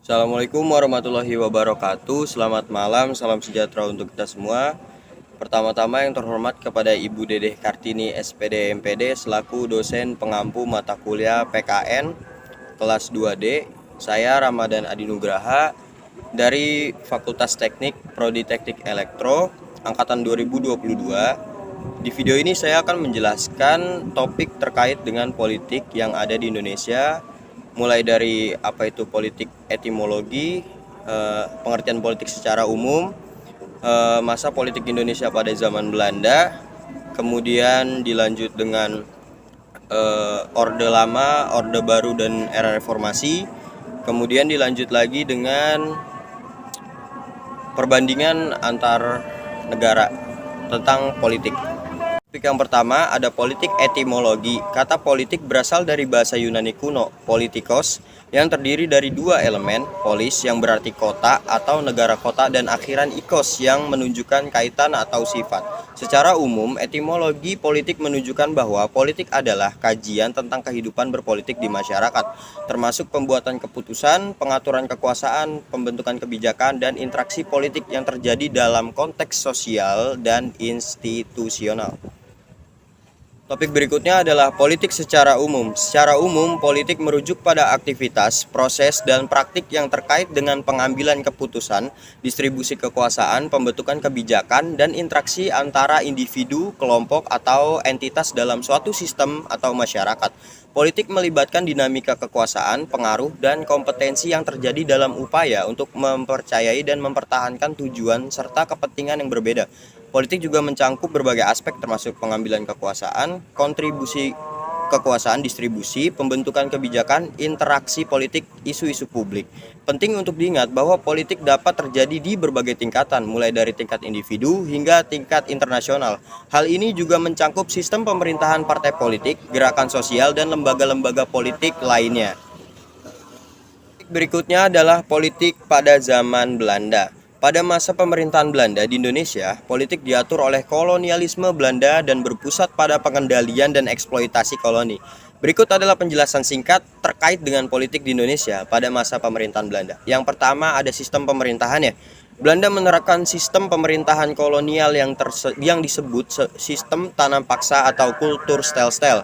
Assalamualaikum warahmatullahi wabarakatuh. Selamat malam, salam sejahtera untuk kita semua. Pertama-tama yang terhormat kepada Ibu Dedeh Kartini SPD MPD selaku dosen pengampu mata kuliah PKN kelas 2D. Saya Ramadan Adi Nugraha dari Fakultas Teknik Prodi Teknik Elektro angkatan 2022. Di video ini saya akan menjelaskan topik terkait dengan politik yang ada di Indonesia, mulai dari apa itu politik etimologi, pengertian politik secara umum, masa politik Indonesia pada zaman Belanda, kemudian dilanjut dengan Orde Lama, Orde Baru, dan era Reformasi, kemudian dilanjut lagi dengan perbandingan antar negara tentang politik. Topik yang pertama ada politik etimologi. Kata politik berasal dari bahasa Yunani kuno, politikos, yang terdiri dari dua elemen, polis yang berarti kota atau negara kota dan akhiran ikos yang menunjukkan kaitan atau sifat. Secara umum, etimologi politik menunjukkan bahwa politik adalah kajian tentang kehidupan berpolitik di masyarakat, termasuk pembuatan keputusan, pengaturan kekuasaan, pembentukan kebijakan, dan interaksi politik yang terjadi dalam konteks sosial dan institusional. Topik berikutnya adalah politik secara umum. Secara umum, politik merujuk pada aktivitas, proses, dan praktik yang terkait dengan pengambilan keputusan, distribusi kekuasaan, pembentukan kebijakan, dan interaksi antara individu, kelompok, atau entitas dalam suatu sistem atau masyarakat. Politik melibatkan dinamika kekuasaan, pengaruh, dan kompetensi yang terjadi dalam upaya untuk mempercayai dan mempertahankan tujuan serta kepentingan yang berbeda. Politik juga mencangkup berbagai aspek termasuk pengambilan kekuasaan, kontribusi kekuasaan, distribusi, pembentukan kebijakan, interaksi politik, isu-isu publik. Penting untuk diingat bahwa politik dapat terjadi di berbagai tingkatan, mulai dari tingkat individu hingga tingkat internasional. Hal ini juga mencangkup sistem pemerintahan partai politik, gerakan sosial, dan lembaga-lembaga politik lainnya. Berikutnya adalah politik pada zaman Belanda. Pada masa pemerintahan Belanda di Indonesia, politik diatur oleh kolonialisme Belanda dan berpusat pada pengendalian dan eksploitasi koloni. Berikut adalah penjelasan singkat terkait dengan politik di Indonesia pada masa pemerintahan Belanda. Yang pertama ada sistem pemerintahannya. Belanda menerapkan sistem pemerintahan kolonial yang disebut sistem tanam paksa atau kultur stel-stel.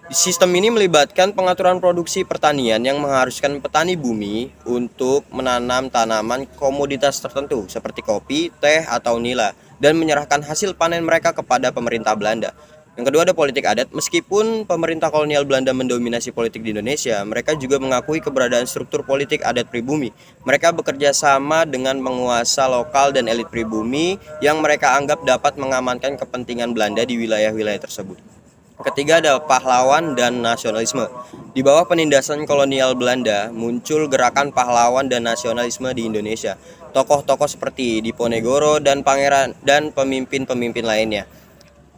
Sistem ini melibatkan pengaturan produksi pertanian yang mengharuskan petani bumi untuk menanam tanaman komoditas tertentu seperti kopi, teh, atau nila dan menyerahkan hasil panen mereka kepada pemerintah Belanda. Yang kedua ada politik adat. Meskipun pemerintah kolonial Belanda mendominasi politik di Indonesia, mereka juga mengakui keberadaan struktur politik adat pribumi. Mereka bekerja sama dengan penguasa lokal dan elit pribumi yang mereka anggap dapat mengamankan kepentingan Belanda di wilayah-wilayah tersebut. Ketiga ada pahlawan dan nasionalisme. Di bawah penindasan kolonial Belanda, muncul gerakan pahlawan dan nasionalisme di Indonesia. Tokoh-tokoh seperti Diponegoro dan Pangeran dan pemimpin-pemimpin lainnya.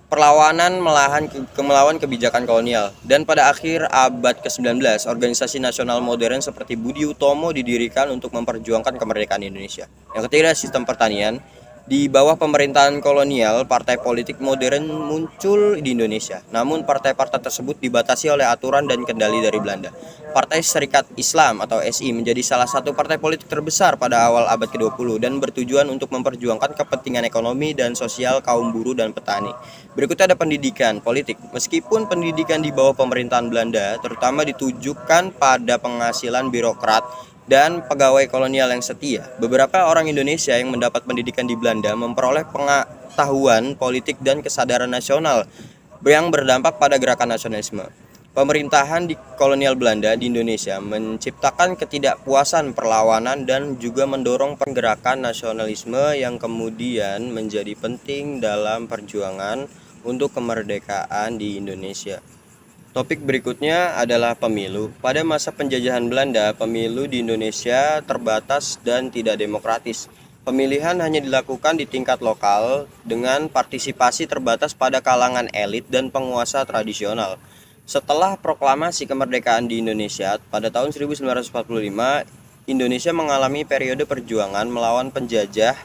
Perlawanan melawan kebijakan kolonial. Dan pada akhir abad ke-19, organisasi nasional modern seperti Budi Utomo didirikan untuk memperjuangkan kemerdekaan Indonesia. Yang ketiga, sistem pertanian. Di bawah pemerintahan kolonial, partai politik modern muncul di Indonesia. Namun partai-partai tersebut dibatasi oleh aturan dan kendali dari Belanda. Partai Serikat Islam atau SI menjadi salah satu partai politik terbesar pada awal abad ke-20 dan bertujuan untuk memperjuangkan kepentingan ekonomi dan sosial kaum buruh dan petani. Berikutnya ada pendidikan politik. Meskipun pendidikan di bawah pemerintahan Belanda terutama ditujukan pada penghasilan birokrat dan pegawai kolonial yang setia, beberapa orang Indonesia yang mendapat pendidikan di Belanda memperoleh pengetahuan politik dan kesadaran nasional yang berdampak pada gerakan nasionalisme. Pemerintahan di kolonial Belanda di Indonesia menciptakan ketidakpuasan, perlawanan, dan juga mendorong pergerakan nasionalisme yang kemudian menjadi penting dalam perjuangan untuk kemerdekaan di Indonesia. Topik berikutnya adalah pemilu. Pada masa penjajahan Belanda, pemilu di Indonesia terbatas dan tidak demokratis. Pemilihan hanya dilakukan di tingkat lokal dengan partisipasi terbatas pada kalangan elit dan penguasa tradisional. Setelah proklamasi kemerdekaan di Indonesia pada tahun 1945, Indonesia mengalami periode perjuangan melawan penjajah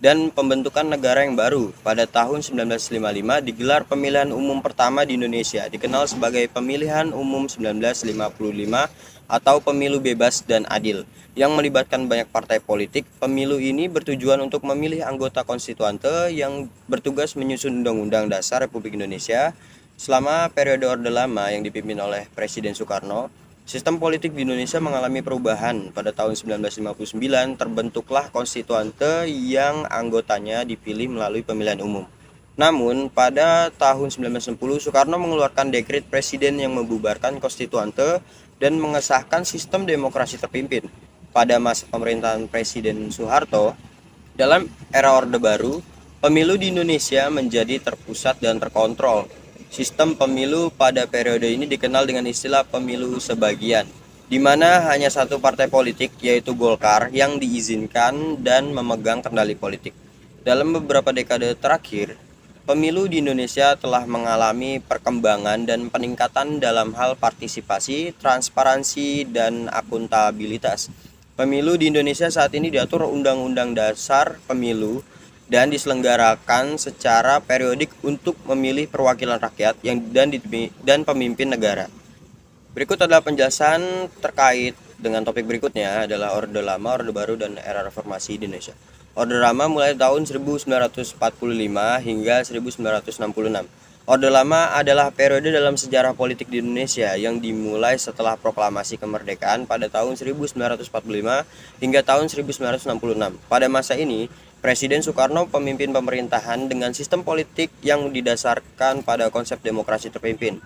dan pembentukan negara yang baru. Pada tahun 1955 digelar pemilihan umum pertama di Indonesia, dikenal sebagai Pemilihan Umum 1955 atau pemilu bebas dan adil yang melibatkan banyak partai politik. Pemilu ini bertujuan untuk memilih anggota konstituante yang bertugas menyusun Undang-Undang Dasar Republik Indonesia. Selama periode Orde Lama yang dipimpin oleh Presiden Soekarno, sistem politik di Indonesia mengalami perubahan. Pada tahun 1959 terbentuklah konstituante yang anggotanya dipilih melalui pemilihan umum. Namun, pada tahun 1960, Soekarno mengeluarkan dekret presiden yang membubarkan konstituante dan mengesahkan sistem demokrasi terpimpin. Pada masa pemerintahan Presiden Soeharto, dalam era Orde Baru, pemilu di Indonesia menjadi terpusat dan terkontrol. Sistem pemilu pada periode ini dikenal dengan istilah pemilu sebagian, di mana hanya satu partai politik, yaitu Golkar, yang diizinkan dan memegang kendali politik. Dalam beberapa dekade terakhir, pemilu di Indonesia telah mengalami perkembangan dan peningkatan dalam hal partisipasi, transparansi, dan akuntabilitas. Pemilu di Indonesia saat ini diatur Undang-Undang Dasar Pemilu dan diselenggarakan secara periodik untuk memilih perwakilan rakyat dan pemimpin negara. Berikut adalah penjelasan terkait dengan topik berikutnya adalah Orde Lama, Orde Baru, dan era reformasi di Indonesia. Orde Lama mulai tahun 1945 hingga 1966. Orde Lama adalah periode dalam sejarah politik di Indonesia yang dimulai setelah proklamasi kemerdekaan pada tahun 1945 hingga tahun 1966. Pada masa ini, Presiden Soekarno memimpin pemerintahan dengan sistem politik yang didasarkan pada konsep demokrasi terpimpin.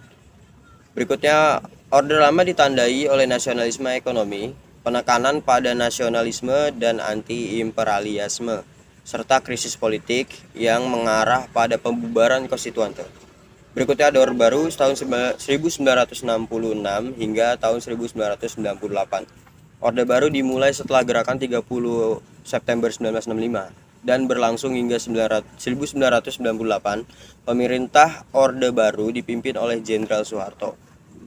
Berikutnya, Orde Lama ditandai oleh nasionalisme ekonomi, penekanan pada nasionalisme dan anti-imperialisme, serta krisis politik yang mengarah pada pembubaran konstituante. Berikutnya ada Orde Baru tahun 1966 hingga tahun 1998. Orde Baru dimulai setelah gerakan 30 September 1965 dan berlangsung hingga 1998. Pemerintah Orde Baru dipimpin oleh Jenderal Soeharto.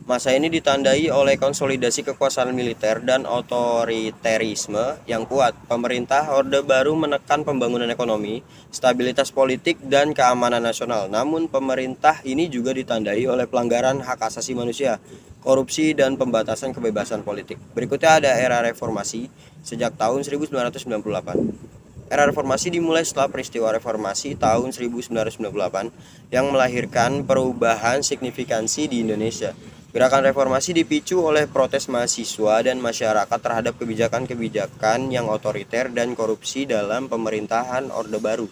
Masa ini ditandai oleh konsolidasi kekuasaan militer dan otoriterisme yang kuat. Pemerintah Orde Baru menekan pembangunan ekonomi, stabilitas politik, dan keamanan nasional. Namun pemerintah ini juga ditandai oleh pelanggaran hak asasi manusia, korupsi, dan pembatasan kebebasan politik. Berikutnya ada era reformasi sejak tahun 1998. Era reformasi dimulai setelah peristiwa reformasi tahun 1998 yang melahirkan perubahan signifikansi di Indonesia. Gerakan reformasi dipicu oleh protes mahasiswa dan masyarakat terhadap kebijakan-kebijakan yang otoriter dan korupsi dalam pemerintahan Orde Baru.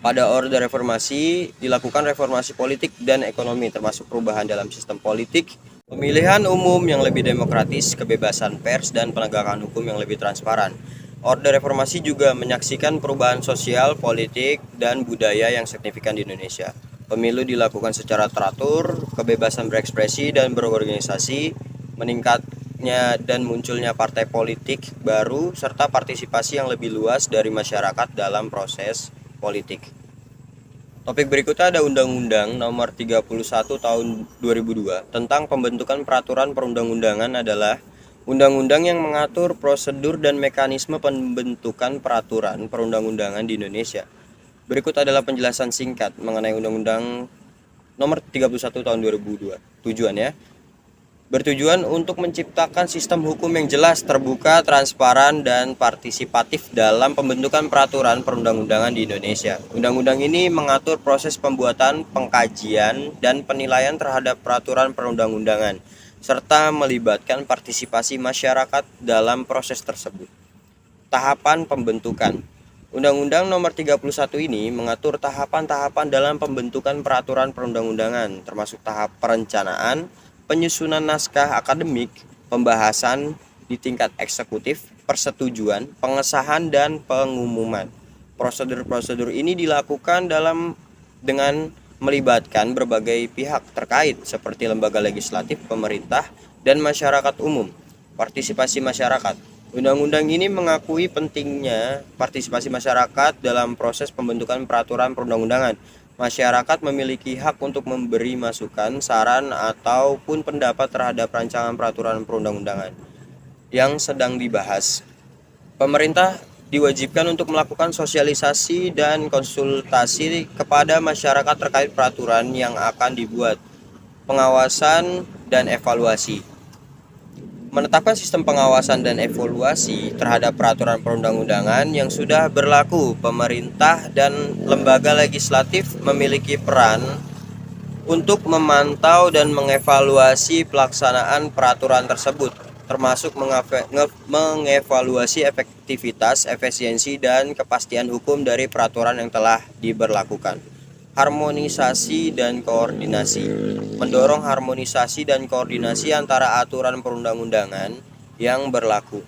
Pada Orde Reformasi dilakukan reformasi politik dan ekonomi, termasuk perubahan dalam sistem politik, pemilihan umum yang lebih demokratis, kebebasan pers, dan penegakan hukum yang lebih transparan. Orde Reformasi juga menyaksikan perubahan sosial, politik, dan budaya yang signifikan di Indonesia. Pemilu dilakukan secara teratur, kebebasan berekspresi dan berorganisasi, meningkatnya dan munculnya partai politik baru, serta partisipasi yang lebih luas dari masyarakat dalam proses politik. Topik berikutnya ada Undang-Undang Nomor 31 Tahun 2002 tentang pembentukan peraturan perundang-undangan adalah undang-undang yang mengatur prosedur dan mekanisme pembentukan peraturan perundang-undangan di Indonesia. Berikut adalah penjelasan singkat mengenai Undang-Undang Nomor 31 Tahun 2002. Tujuannya bertujuan untuk menciptakan sistem hukum yang jelas, terbuka, transparan, dan partisipatif dalam pembentukan peraturan perundang-undangan di Indonesia. Undang-undang ini mengatur proses pembuatan, pengkajian, dan penilaian terhadap peraturan perundang-undangan, serta melibatkan partisipasi masyarakat dalam proses tersebut. Tahapan pembentukan. Undang-Undang Nomor 31 ini mengatur tahapan-tahapan dalam pembentukan peraturan perundang-undangan, termasuk tahap perencanaan, penyusunan naskah akademik, pembahasan di tingkat eksekutif, persetujuan, pengesahan, dan pengumuman. Prosedur-prosedur ini dilakukan dengan melibatkan berbagai pihak terkait seperti lembaga legislatif, pemerintah, dan masyarakat umum. Partisipasi masyarakat. Undang-undang ini mengakui pentingnya partisipasi masyarakat dalam proses pembentukan peraturan perundang-undangan. Masyarakat memiliki hak untuk memberi masukan, saran, ataupun pendapat terhadap rancangan peraturan perundang-undangan yang sedang dibahas. Pemerintah diwajibkan untuk melakukan sosialisasi dan konsultasi kepada masyarakat terkait peraturan yang akan dibuat, pengawasan dan evaluasi. menetapkan sistem pengawasan dan evaluasi terhadap peraturan perundang-undangan yang sudah berlaku. Pemerintah dan lembaga legislatif memiliki peran untuk memantau dan mengevaluasi pelaksanaan peraturan tersebut, termasuk mengevaluasi efektivitas, efisiensi, dan kepastian hukum dari peraturan yang telah diberlakukan. Harmonisasi dan koordinasi. Mendorong harmonisasi dan koordinasi antara aturan perundang-undangan yang berlaku.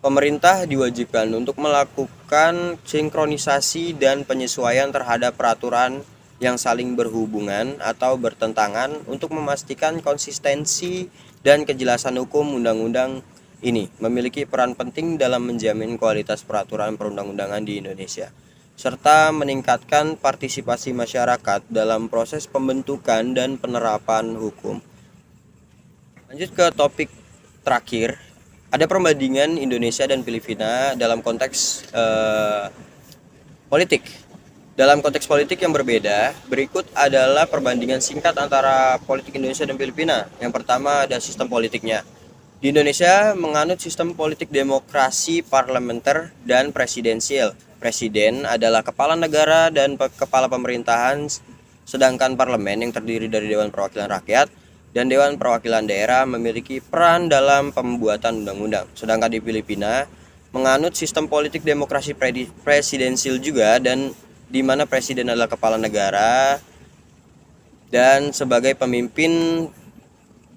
Pemerintah diwajibkan untuk melakukan sinkronisasi dan penyesuaian terhadap peraturan yang saling berhubungan atau bertentangan untuk memastikan konsistensi dan kejelasan hukum. Undang-undang ini memiliki peran penting dalam menjamin kualitas peraturan perundang-undangan di Indonesia, serta meningkatkan partisipasi masyarakat dalam proses pembentukan dan penerapan hukum. Lanjut ke topik terakhir, ada perbandingan Indonesia dan Filipina dalam konteks politik. Dalam konteks politik yang berbeda, berikut adalah perbandingan singkat antara politik Indonesia dan Filipina. Yang pertama ada sistem politiknya. Di Indonesia menganut sistem politik demokrasi parlementer dan presidensial. Presiden adalah kepala negara dan kepala pemerintahan, sedangkan parlemen yang terdiri dari Dewan Perwakilan Rakyat dan Dewan Perwakilan Daerah memiliki peran dalam pembuatan undang-undang. Sedangkan di Filipina menganut sistem politik demokrasi presidensial juga, dan di mana presiden adalah kepala negara dan sebagai pemimpin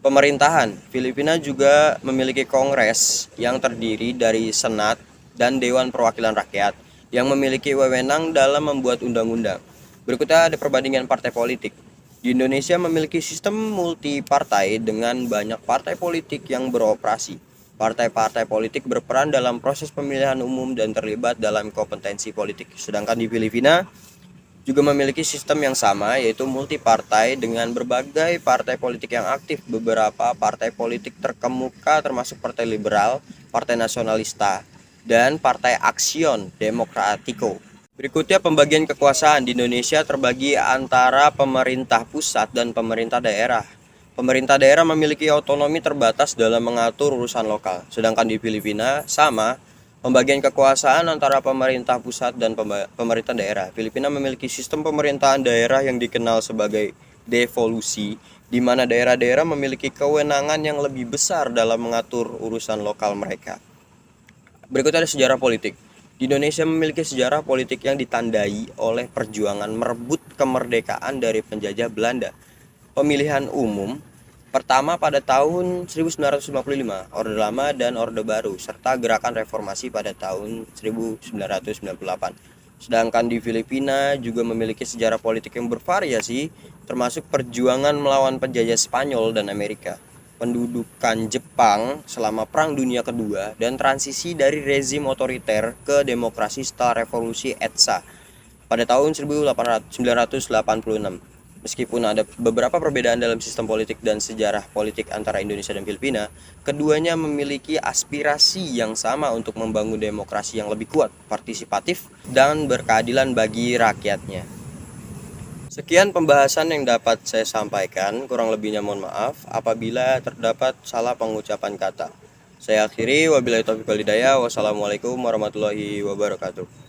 pemerintahan. Filipina juga memiliki kongres yang terdiri dari senat dan Dewan Perwakilan Rakyat yang memiliki wewenang dalam membuat undang-undang. Berikutnya ada perbandingan partai politik. Di Indonesia memiliki sistem multipartai dengan banyak partai politik yang beroperasi. Partai-partai politik berperan dalam proses pemilihan umum dan terlibat dalam kompetensi politik. Sedangkan di Filipina juga memiliki sistem yang sama, yaitu multipartai dengan berbagai partai politik yang aktif. Beberapa partai politik terkemuka termasuk Partai Liberal, Partai Nasionalista, dan Partai Aksyon Demokratiko. Berikutnya pembagian kekuasaan. Di Indonesia terbagi antara pemerintah pusat dan pemerintah daerah. Pemerintah daerah memiliki otonomi terbatas dalam mengatur urusan lokal. Sedangkan di Filipina sama, pembagian kekuasaan antara pemerintah pusat dan pemerintah daerah. Filipina memiliki sistem pemerintahan daerah yang dikenal sebagai devolusi, di mana daerah-daerah memiliki kewenangan yang lebih besar dalam mengatur urusan lokal mereka. Berikutnya ada sejarah politik. Di Indonesia memiliki sejarah politik yang ditandai oleh perjuangan merebut kemerdekaan dari penjajah Belanda. Pemilihan umum pertama pada tahun 1955, Orde Lama dan Orde Baru, serta gerakan reformasi pada tahun 1998. Sedangkan di Filipina juga memiliki sejarah politik yang bervariasi, termasuk perjuangan melawan penjajah Spanyol dan Amerika, pendudukan Jepang selama Perang Dunia Kedua, dan transisi dari rezim otoriter ke demokrasi setelah revolusi ETSA pada tahun 1986. Meskipun ada beberapa perbedaan dalam sistem politik dan sejarah politik antara Indonesia dan Filipina, keduanya memiliki aspirasi yang sama untuk membangun demokrasi yang lebih kuat, partisipatif, dan berkeadilan bagi rakyatnya. Sekian pembahasan yang dapat saya sampaikan, kurang lebihnya mohon maaf apabila terdapat salah pengucapan kata. Saya akhiri, wabillahi taufiq wal hidayah, wassalamualaikum warahmatullahi wabarakatuh.